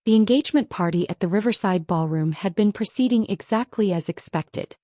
The engagement party at the Riverside Ballroom had been proceeding exactly as expected.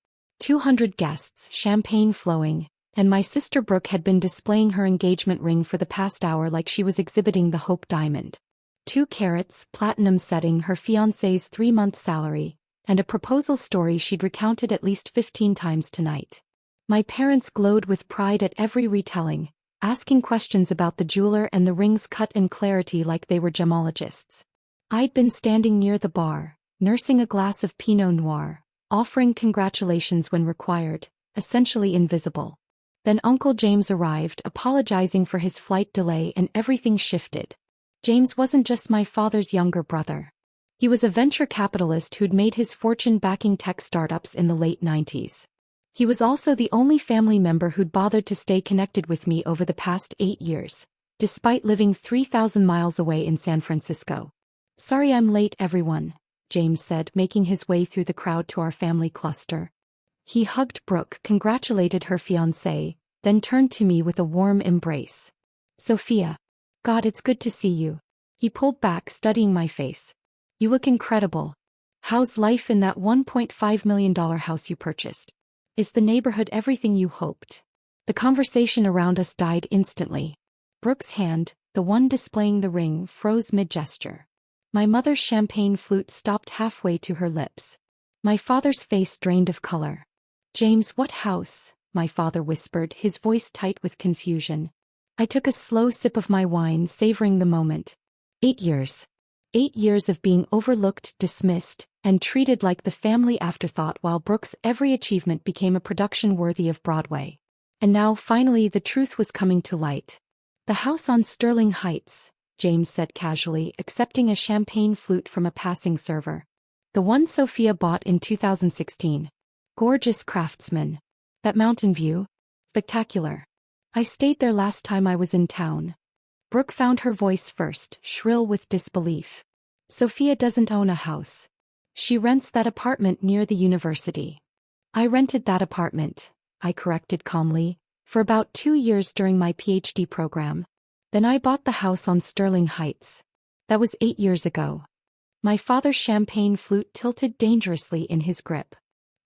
200 guests, champagne flowing, and my sister Brooke had been displaying her engagement ring for the past hour like she was exhibiting the Hope Diamond. 2 carats, platinum setting her fiancé's 3-month salary, and a proposal story she'd recounted at least 15 times tonight. My parents glowed with pride at every retelling, asking questions about the jeweler and the ring's cut and clarity like they were gemologists. I'd been standing near the bar, nursing a glass of Pinot Noir, offering congratulations when required, essentially invisible. Then Uncle James arrived, apologizing for his flight delay, and everything shifted. James wasn't just my father's younger brother. He was a venture capitalist who'd made his fortune backing tech startups in the late 90s. He was also the only family member who'd bothered to stay connected with me over the past 8 years, despite living 3,000 miles away in San Francisco. "Sorry I'm late, everyone," James said, making his way through the crowd to our family cluster. He hugged Brooke, congratulated her fiancé, then turned to me with a warm embrace. "Sophia. God, it's good to see you." He pulled back, studying my face. "You look incredible. How's life in that $1.5 million house you purchased? Is the neighborhood everything you hoped?" The conversation around us died instantly. Brooke's hand, the one displaying the ring, froze mid-gesture. My mother's champagne flute stopped halfway to her lips. My father's face drained of color. "James, what house?" my father whispered, his voice tight with confusion. I took a slow sip of my wine, savoring the moment. 8 years. 8 years of being overlooked, dismissed, and treated like the family afterthought, while Brooke's every achievement became a production worthy of Broadway. And now, finally, the truth was coming to light. "The house on Sterling Heights," James said casually, accepting a champagne flute from a passing server. "The one Sophia bought in 2016. Gorgeous craftsman. That mountain view? Spectacular. I stayed there last time I was in town." Brooke found her voice first, shrill with disbelief. "Sophia doesn't own a house. She rents that apartment near the university." "I rented that apartment," I corrected calmly, "for about 2 years during my PhD program. Then I bought the house on Sterling Heights. That was 8 years ago." My father's champagne flute tilted dangerously in his grip.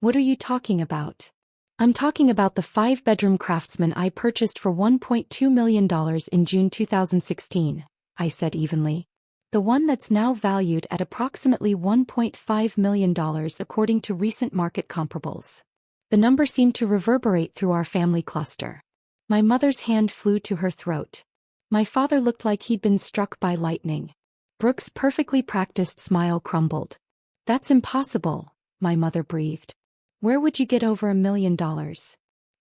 "What are you talking about?" "I'm talking about the 5-bedroom Craftsman I purchased for $1.2 million in June 2016, I said evenly. "The one that's now valued at approximately $1.5 million according to recent market comparables." The number seemed to reverberate through our family cluster. My mother's hand flew to her throat. My father looked like he'd been struck by lightning. Brooke's perfectly practiced smile crumbled. "That's impossible," my mother breathed. "Where would you get over $1 million?"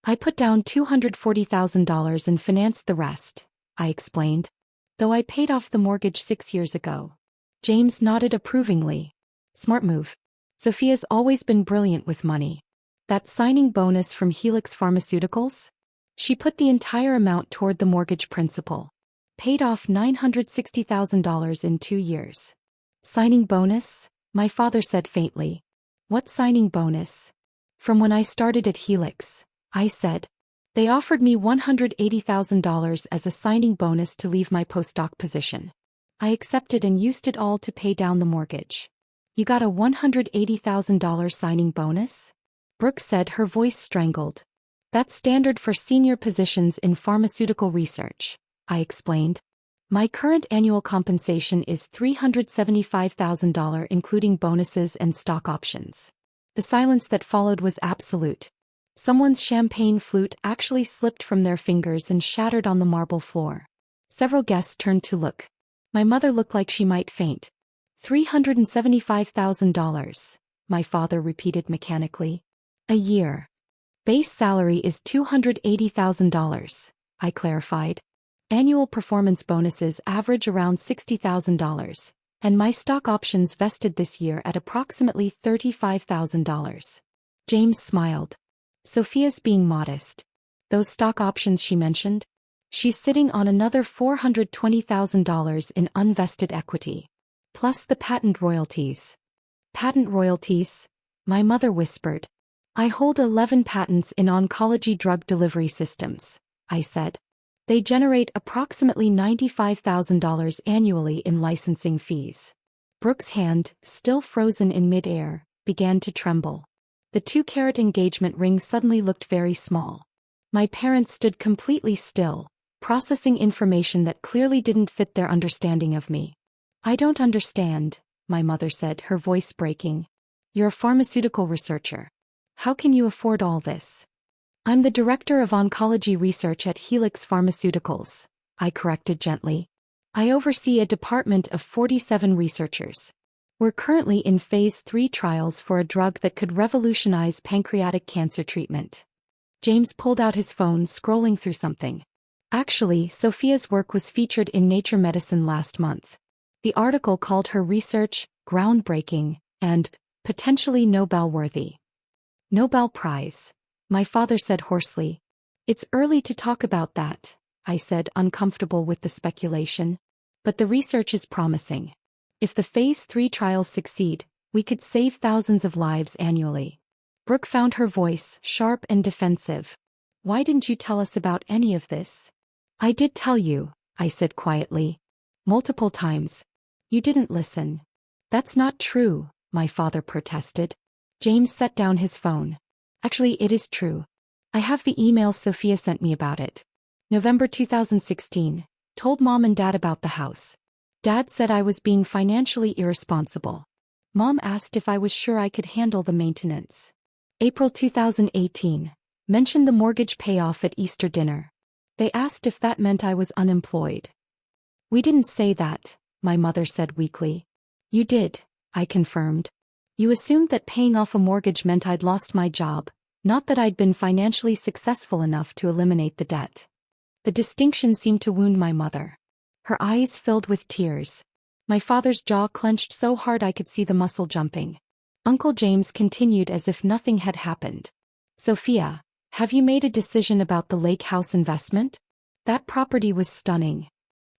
"I put down $240,000 and financed the rest," I explained. "Though I paid off the mortgage 6 years ago." James nodded approvingly. "Smart move. Sophia's always been brilliant with money. That signing bonus from Helix Pharmaceuticals? She put the entire amount toward the mortgage principal. Paid off $960,000 in 2 years." "Signing bonus?" my father said faintly. "What signing bonus?" "From when I started at Helix," I said. "They offered me $180,000 as a signing bonus to leave my postdoc position. I accepted and used it all to pay down the mortgage." "You got a $180,000 signing bonus?" Brooke said, her voice strangled. "That's standard for senior positions in pharmaceutical research," I explained. "My current annual compensation is $375,000 including bonuses and stock options." The silence that followed was absolute. Someone's champagne flute actually slipped from their fingers and shattered on the marble floor. Several guests turned to look. My mother looked like she might faint. $375,000, my father repeated mechanically. "A year. Base salary is $280,000, I clarified. Annual performance bonuses average around $60,000, and my stock options vested this year at approximately $35,000. James smiled. "Sophia's being modest. Those stock options she mentioned? She's sitting on another $420,000 in unvested equity. Plus the patent royalties." "Patent royalties?" my mother whispered. "I hold 11 patents in oncology drug delivery systems," I said. "They generate approximately $95,000 annually in licensing fees." Brooke's hand, still frozen in midair, began to tremble. The 2-carat engagement ring suddenly looked very small. My parents stood completely still, processing information that clearly didn't fit their understanding of me. "I don't understand," my mother said, her voice breaking. "You're a pharmaceutical researcher. How can you afford all this?" "I'm the director of oncology research at Helix Pharmaceuticals," I corrected gently. "I oversee a department of 47 researchers. We're currently in phase 3 trials for a drug that could revolutionize pancreatic cancer treatment." James pulled out his phone, scrolling through something. Actually, Sophia's work was featured in Nature Medicine last month. The article called her research groundbreaking and potentially Nobel-worthy. "Nobel Prize," my father said hoarsely. "It's early to talk about that," I said, uncomfortable with the speculation. "But the research is promising. If the phase 3 trials succeed, we could save thousands of lives annually." Brooke found her voice sharp and defensive. "Why didn't you tell us about any of this?" "I did tell you," I said quietly. "Multiple times. You didn't listen." "That's not true," my father protested. James set down his phone. "Actually, it is true. I have the emails Sophia sent me about it. November 2016. Told Mom and Dad about the house. Dad said I was being financially irresponsible. Mom asked if I was sure I could handle the maintenance. April 2018. Mentioned the mortgage payoff at Easter dinner. They asked if that meant I was unemployed." "We didn't say that," my mother said weakly. "You did," I confirmed. "You assumed that paying off a mortgage meant I'd lost my job, not that I'd been financially successful enough to eliminate the debt." The distinction seemed to wound my mother. Her eyes filled with tears. My father's jaw clenched so hard I could see the muscle jumping. Uncle James continued as if nothing had happened. "Sophia, have you made a decision about the lake house investment? That property was stunning."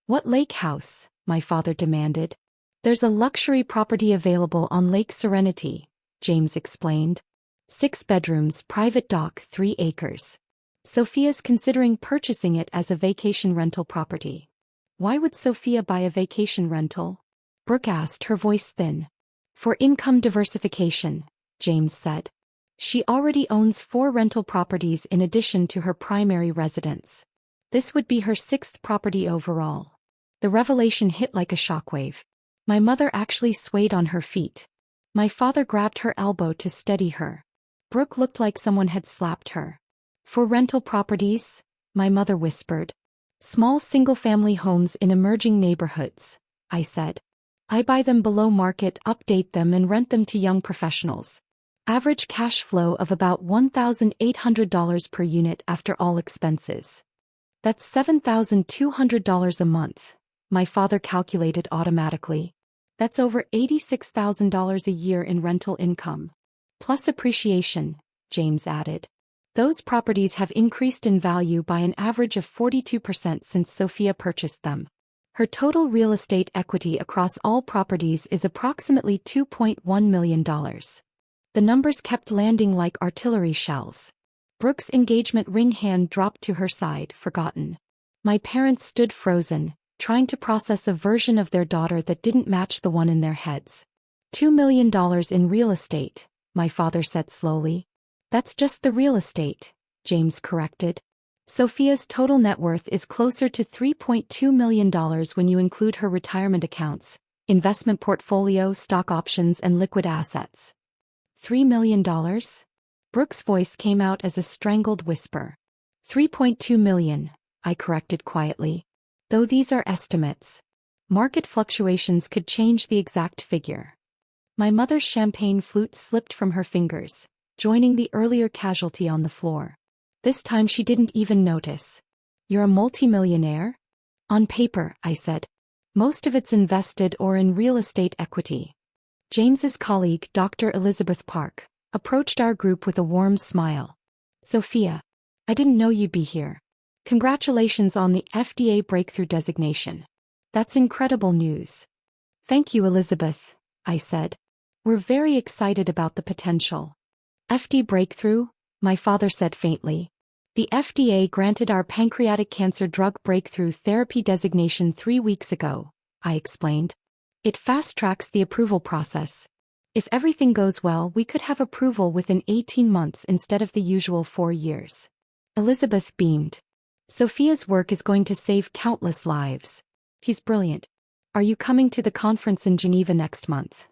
"What lake house?" my father demanded. "There's a luxury property available on Lake Serenity," James explained. 6 bedrooms, private dock, 3 acres. Sophia's considering purchasing it as a vacation rental property." "Why would Sophia buy a vacation rental?" Brooke asked, her voice thin. "For income diversification," James said. "She already owns 4 rental properties in addition to her primary residence. This would be her 6th property overall." The revelation hit like a shockwave. My mother actually swayed on her feet. My father grabbed her elbow to steady her. Brooke looked like someone had slapped her. "For rental properties," my mother whispered. "Small single-family homes in emerging neighborhoods," I said. "I buy them below market, update them and rent them to young professionals. Average cash flow of about $1,800 per unit after all expenses. That's $7,200 a month," my father calculated automatically. "That's over $86,000 a year in rental income. Plus appreciation," James added. "Those properties have increased in value by an average of 42% since Sophia purchased them. Her total real estate equity across all properties is approximately $2.1 million. The numbers kept landing like artillery shells. Brooke's engagement ring hand dropped to her side, forgotten. My parents stood frozen, trying to process a version of their daughter that didn't match the one in their heads. $2 million in real estate, my father said slowly. "That's just the real estate," James corrected. "Sophia's total net worth is closer to $3.2 million when you include her retirement accounts, investment portfolio, stock options and liquid assets." $3 million? Brooke's voice came out as a strangled whisper. $3.2 million, I corrected quietly. Though these are estimates. Market fluctuations could change the exact figure. My mother's champagne flute slipped from her fingers, joining the earlier casualty on the floor. This time she didn't even notice. "You're a multimillionaire?" "On paper," I said. "Most of it's invested or in real estate equity." James's colleague, Dr. Elizabeth Park, approached our group with a warm smile. "Sophia, I didn't know you'd be here. Congratulations on the FDA breakthrough designation. That's incredible news." "Thank you, Elizabeth," I said. "We're very excited about the potential." "FDA breakthrough?" my father said faintly. "The FDA granted our pancreatic cancer drug breakthrough therapy designation 3 weeks ago," I explained. It fast-tracks the approval process. If everything goes well, we could have approval within 18 months instead of the usual 4 years. Elizabeth beamed. Sophia's work is going to save countless lives. He's brilliant. Are you coming to the conference in Geneva next month?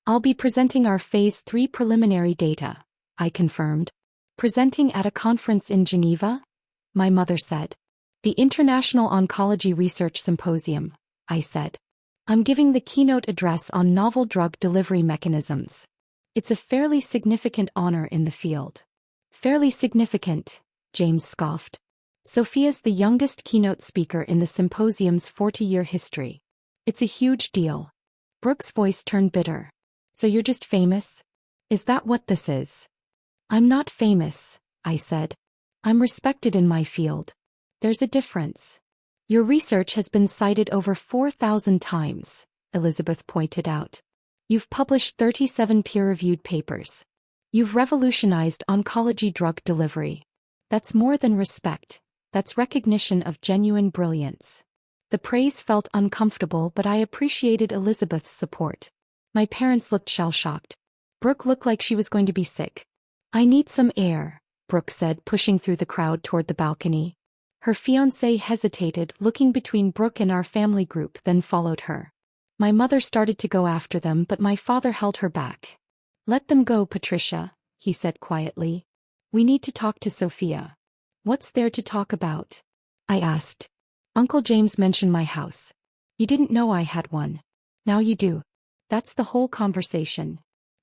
I'll be presenting our Phase 3 preliminary data, I confirmed. Presenting at a conference in Geneva? My mother said. The International Oncology Research Symposium, I said. I'm giving the keynote address on novel drug delivery mechanisms. It's a fairly significant honor in the field. Fairly significant, James scoffed. Sophia's the youngest keynote speaker in the symposium's 40-year history. It's a huge deal. Brooke's voice turned bitter. So you're just famous? Is that what this is? I'm not famous, I said. I'm respected in my field. There's a difference. Your research has been cited over 4,000 times, Elizabeth pointed out. You've published 37 peer-reviewed papers. You've revolutionized oncology drug delivery. That's more than respect. That's recognition of genuine brilliance. The praise felt uncomfortable, but I appreciated Elizabeth's support. My parents looked shell-shocked. Brooke looked like she was going to be sick. I need some air, Brooke said, pushing through the crowd toward the balcony. Her fiancé hesitated, looking between Brooke and our family group, then followed her. My mother started to go after them, but my father held her back. Let them go, Patricia, he said quietly. We need to talk to Sophia. What's there to talk about? I asked. Uncle James mentioned my house. You didn't know I had one. Now you do. That's the whole conversation.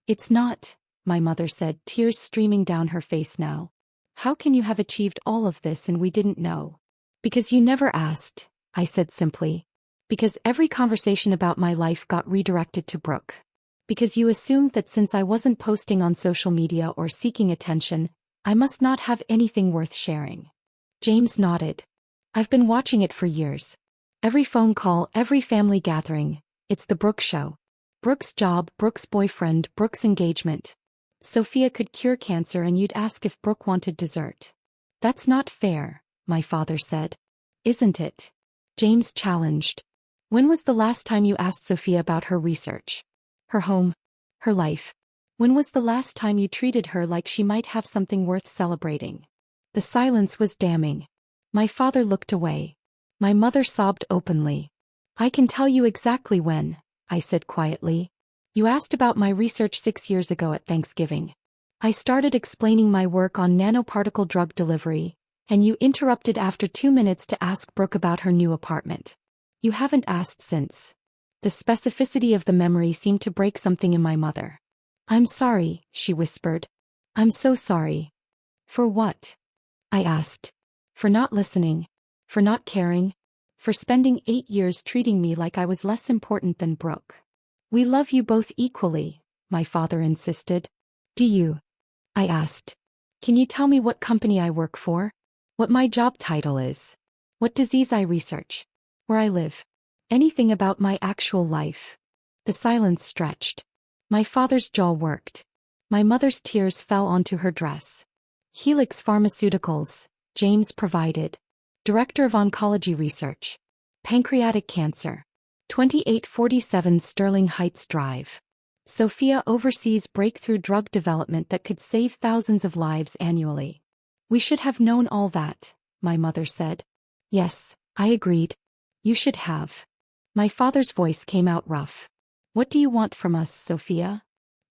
It's not, my mother said, tears streaming down her face now. How can you have achieved all of this and we didn't know? Because you never asked, I said simply. Because every conversation about my life got redirected to Brooke. Because you assumed that since I wasn't posting on social media or seeking attention, I must not have anything worth sharing. James nodded. I've been watching it for years. Every phone call, every family gathering, it's the Brooke show. Brooke's job, Brooke's boyfriend, Brooke's engagement. Sophia could cure cancer and you'd ask if Brooke wanted dessert. That's not fair, my father said. Isn't it? James challenged. When was the last time you asked Sophia about her research? Her home? Her life? When was the last time you treated her like she might have something worth celebrating? The silence was damning. My father looked away. My mother sobbed openly. I can tell you exactly when, I said quietly. You asked about my research 6 years ago at Thanksgiving. I started explaining my work on nanoparticle drug delivery, and you interrupted after 2 minutes to ask Brooke about her new apartment. You haven't asked since. The specificity of the memory seemed to break something in my mother. I'm sorry, she whispered. I'm so sorry. For what? I asked. For not listening. For not caring. For spending 8 years treating me like I was less important than Brooke. We love you both equally, my father insisted. Do you? I asked. Can you tell me what company I work for? What my job title is? What disease I research? Where I live? Anything about my actual life? The silence stretched. My father's jaw worked. My mother's tears fell onto her dress. Helix Pharmaceuticals, James provided. Director of Oncology Research. Pancreatic cancer. 2847 Sterling Heights Drive. Sophia oversees breakthrough drug development that could save thousands of lives annually. We should have known all that, my mother said. Yes, I agreed. You should have. My father's voice came out rough. What do you want from us, Sophia?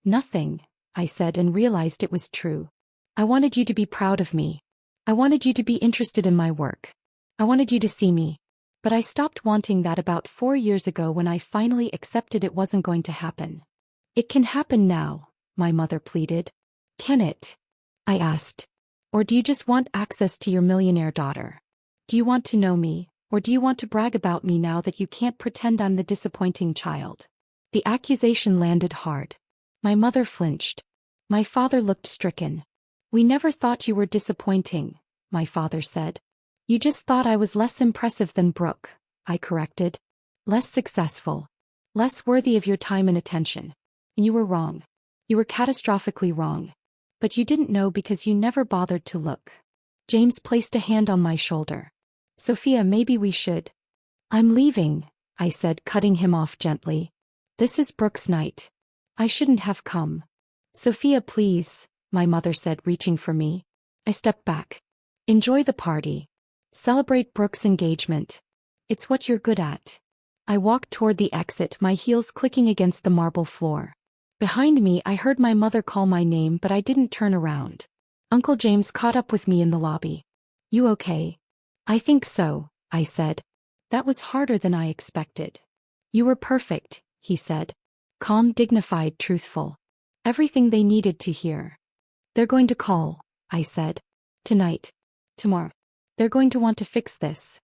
Nothing, I said and realized it was true. I wanted you to be proud of me. I wanted you to be interested in my work. I wanted you to see me. But I stopped wanting that about 4 years ago when I finally accepted it wasn't going to happen. It can happen now, my mother pleaded. Can it? I asked. Or do you just want access to your millionaire daughter? Do you want to know me, or do you want to brag about me now that you can't pretend I'm the disappointing child? The accusation landed hard. My mother flinched. My father looked stricken. We never thought you were disappointing, my father said. You just thought I was less impressive than Brooke, I corrected. Less successful. Less worthy of your time and attention. And you were wrong. You were catastrophically wrong. But you didn't know because you never bothered to look. James placed a hand on my shoulder. Sophia, maybe we should. I'm leaving, I said, cutting him off gently. This is Brooke's night. I shouldn't have come. Sophia, please, my mother said, reaching for me. I stepped back. Enjoy the party. Celebrate Brooke's engagement. It's what you're good at. I walked toward the exit, my heels clicking against the marble floor. Behind me, I heard my mother call my name, but I didn't turn around. Uncle James caught up with me in the lobby. You okay? I think so, I said. That was harder than I expected. You were perfect, he said. Calm, dignified, truthful. Everything they needed to hear. They're going to call, I said. Tonight. Tomorrow. They're going to want to fix this.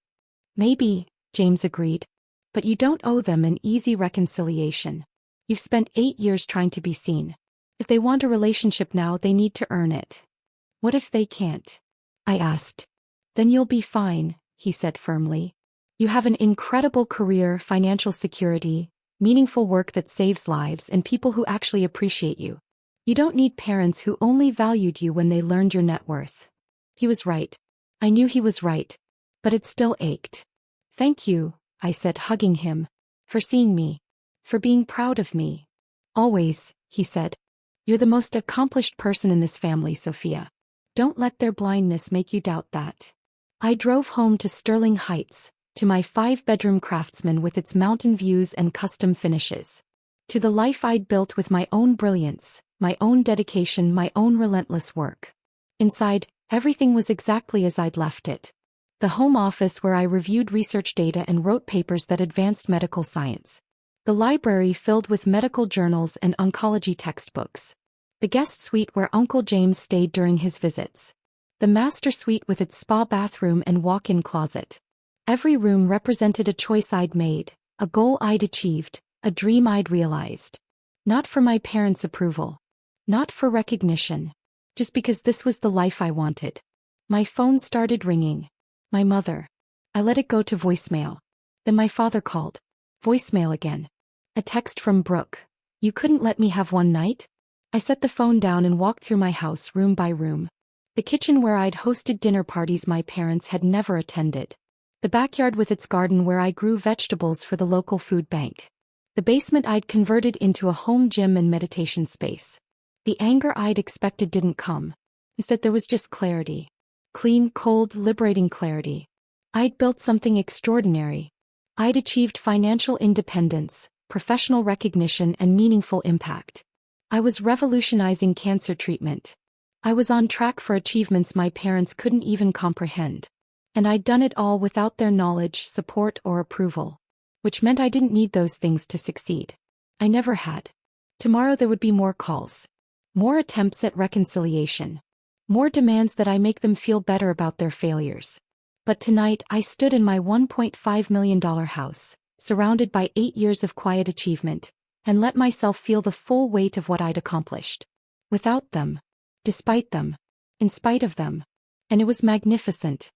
Maybe, James agreed. But you don't owe them an easy reconciliation. You've spent 8 years trying to be seen. If they want a relationship now, they need to earn it. What if they can't? I asked. Then you'll be fine, he said firmly. You have an incredible career, financial security, meaningful work that saves lives, and people who actually appreciate you. You don't need parents who only valued you when they learned your net worth. He was right. I knew he was right. But it still ached. Thank you, I said, hugging him. For seeing me. For being proud of me. Always, he said. You're the most accomplished person in this family, Sophia. Don't let their blindness make you doubt that. I drove home to Sterling Heights, to my 5-bedroom Craftsman with its mountain views and custom finishes. To the life I'd built with my own brilliance, my own dedication, my own relentless work. Inside, everything was exactly as I'd left it. The home office where I reviewed research data and wrote papers that advanced medical science. The library filled with medical journals and oncology textbooks. The guest suite where Uncle James stayed during his visits. The master suite with its spa bathroom and walk-in closet. Every room represented a choice I'd made, a goal I'd achieved, a dream I'd realized. Not for my parents' approval. Not for recognition. Just because this was the life I wanted. My phone started ringing. My mother. I let it go to voicemail. Then my father called. Voicemail again. A text from Brooke. You couldn't let me have one night? I set the phone down and walked through my house room by room. The kitchen where I'd hosted dinner parties my parents had never attended. The backyard with its garden where I grew vegetables for the local food bank. The basement I'd converted into a home gym and meditation space. The anger I'd expected didn't come. Instead, there was just clarity. Clean, cold, liberating clarity. I'd built something extraordinary. I'd achieved financial independence, professional recognition, and meaningful impact. I was revolutionizing cancer treatment. I was on track for achievements my parents couldn't even comprehend. And I'd done it all without their knowledge, support, or approval. Which meant I didn't need those things to succeed. I never had. Tomorrow there would be more calls. More attempts at reconciliation. More demands that I make them feel better about their failures. But tonight I stood in my $1.5 million house, surrounded by 8 years of quiet achievement, and let myself feel the full weight of what I'd accomplished. Without them. Despite them. In spite of them. And it was magnificent.